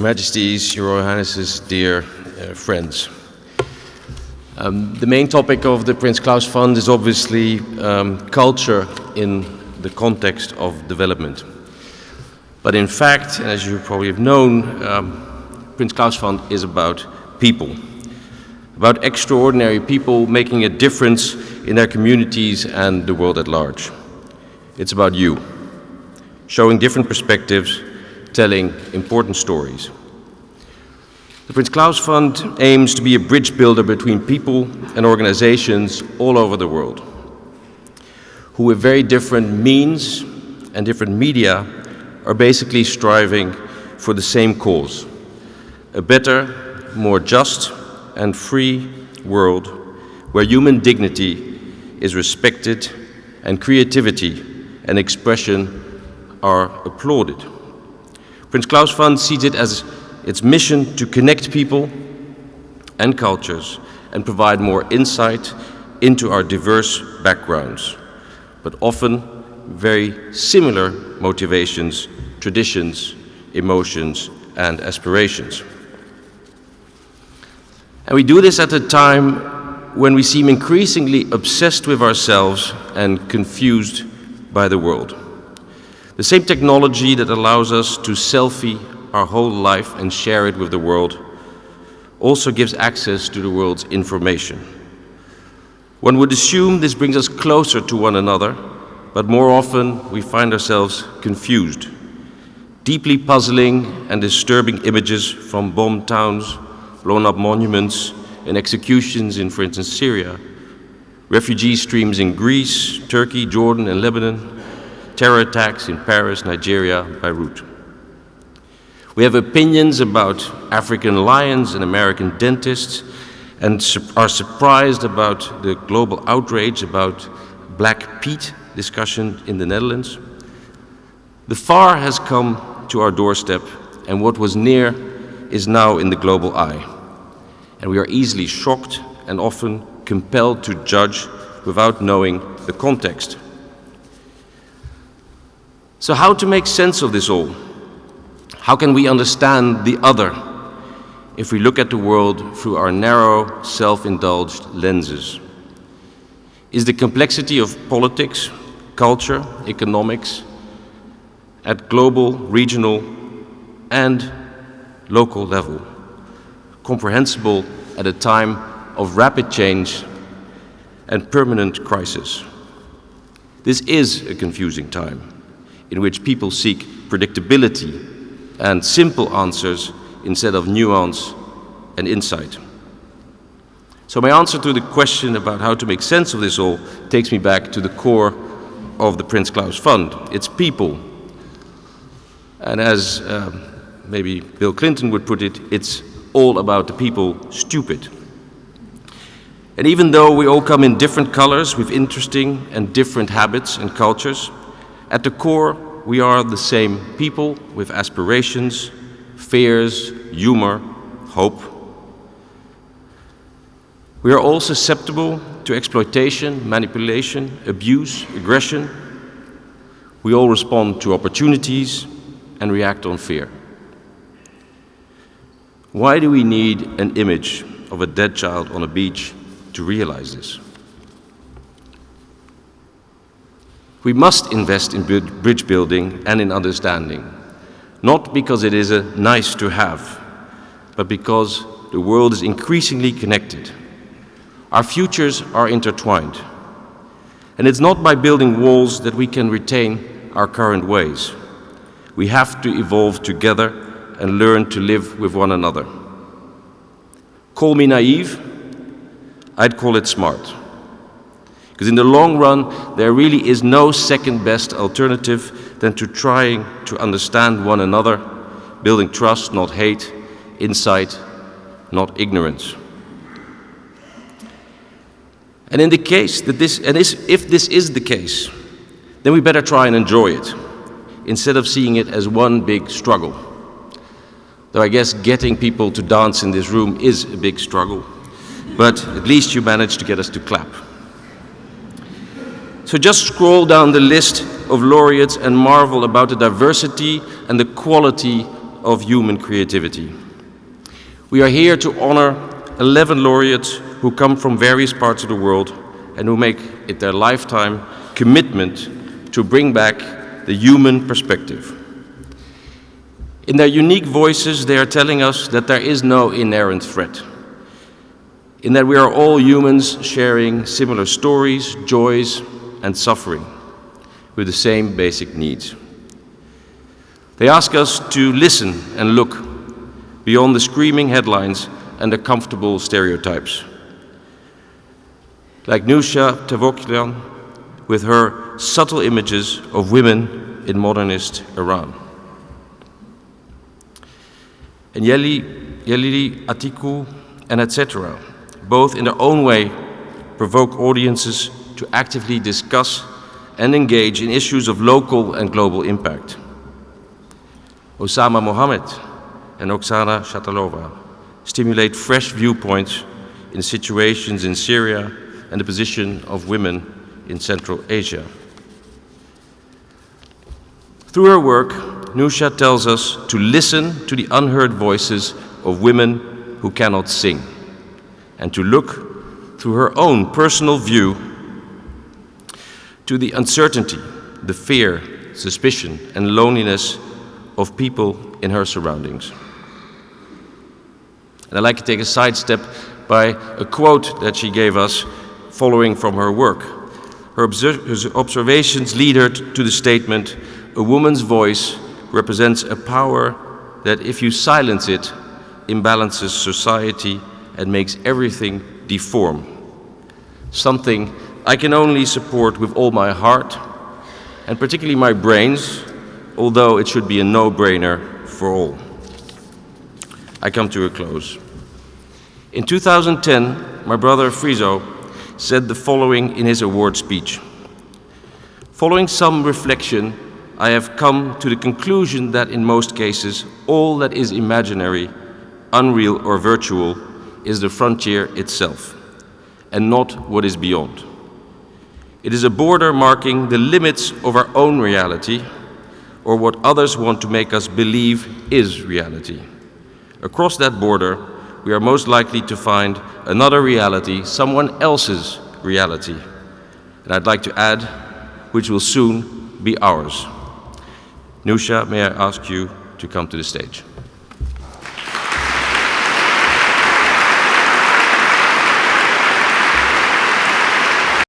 Your Majesties, Your Royal Highnesses, dear friends. The main topic of the Prince Claus Fund is obviously culture in the context of development. But in fact, and as you probably have known, Prince Claus Fund is about people. About extraordinary people making a difference in their communities and the world at large. It's about you, showing different perspectives, telling important stories. The Prince Claus Fund aims to be a bridge builder between people and organizations all over the world, who with very different means and different media are basically striving for the same cause, a better, more just and free world where human dignity is respected and creativity and expression are applauded. Prince Claus Fund sees it as its mission to connect people and cultures and provide more insight into our diverse backgrounds, but often very similar motivations, traditions, emotions, and aspirations. And we do this at a time when we seem increasingly obsessed with ourselves and confused by the world. The same technology that allows us to selfie our whole life and share it with the world also gives access to the world's information. One would assume this brings us closer to one another, but more often we find ourselves confused. Deeply puzzling and disturbing images from bombed towns, blown up monuments, and executions in, for instance, Syria, refugee streams in Greece, Turkey, Jordan, and Lebanon, terror attacks in Paris, Nigeria, Beirut. We have opinions about African lions and American dentists and are surprised about the global outrage about Black Pete discussion in the Netherlands. The far has come to our doorstep, and what was near is now in the global eye. And we are easily shocked and often compelled to judge without knowing the context. So how to make sense of this all? How can we understand the other if we look at the world through our narrow, self-indulged lenses? Is the complexity of politics, culture, economics, at global, regional, and local level comprehensible at a time of rapid change and permanent crisis? This is a confusing time in which people seek predictability and simple answers instead of nuance and insight. So my answer to the question about how to make sense of this all takes me back to the core of the Prince Claus Fund. It's people. And as maybe Bill Clinton would put it, it's all about the people stupid. And even though we all come in different colors with interesting and different habits and cultures, at the core we are the same people with aspirations, fears, humor, hope. We are all susceptible to exploitation, manipulation, abuse, aggression. We all respond to opportunities and react on fear. Why do we need an image of a dead child on a beach to realize this? We must invest in bridge building and in understanding, not because it is a nice to have, but because the world is increasingly connected. Our futures are intertwined. And it's not by building walls that we can retain our current ways. We have to evolve together and learn to live with one another. Call me naive, I'd call it smart. Because in the long run, there really is no second best alternative than to trying to understand one another, building trust, not hate, insight, not ignorance. And in the case that if this is the case, then we better try and enjoy it, instead of seeing it as one big struggle. Though I guess getting people to dance in this room is a big struggle, but at least you managed to get us to clap. So just scroll down the list of laureates and marvel about the diversity and the quality of human creativity. We are here to honor 11 laureates who come from various parts of the world and who make it their lifetime commitment to bring back the human perspective. In their unique voices, they are telling us that there is no inherent threat, in that we are all humans sharing similar stories, joys, and suffering with the same basic needs. They ask us to listen and look beyond the screaming headlines and the comfortable stereotypes. Like Newsha Tavakolian with her subtle images of women in modernist Iran. And Jelili, Atiku, and Etcetera, both in their own way, provoke audiences to actively discuss and engage in issues of local and global impact. Ossama Mohammed and Oksana Shatalova stimulate fresh viewpoints in situations in Syria and the position of women in Central Asia. Through her work, Newsha tells us to listen to the unheard voices of women who cannot sing, and to look through her own personal view to the uncertainty, the fear, suspicion, and loneliness of people in her surroundings. And I'd like to take a sidestep by a quote that she gave us following from her work. Her observations lead her to the statement, "A woman's voice represents a power that, if you silence it, imbalances society and makes everything deform." Something I can only support with all my heart, and particularly my brains, although it should be a no-brainer for all. I come to a close. In 2010, my brother Friso said the following in his award speech. "Following some reflection, I have come to the conclusion that in most cases, all that is imaginary, unreal or virtual is the frontier itself, and not what is beyond. It is a border marking the limits of our own reality, or what others want to make us believe is reality. Across that border, we are most likely to find another reality, someone else's reality. And I'd like to add, which will soon be ours." Newsha, may I ask you to come to the stage?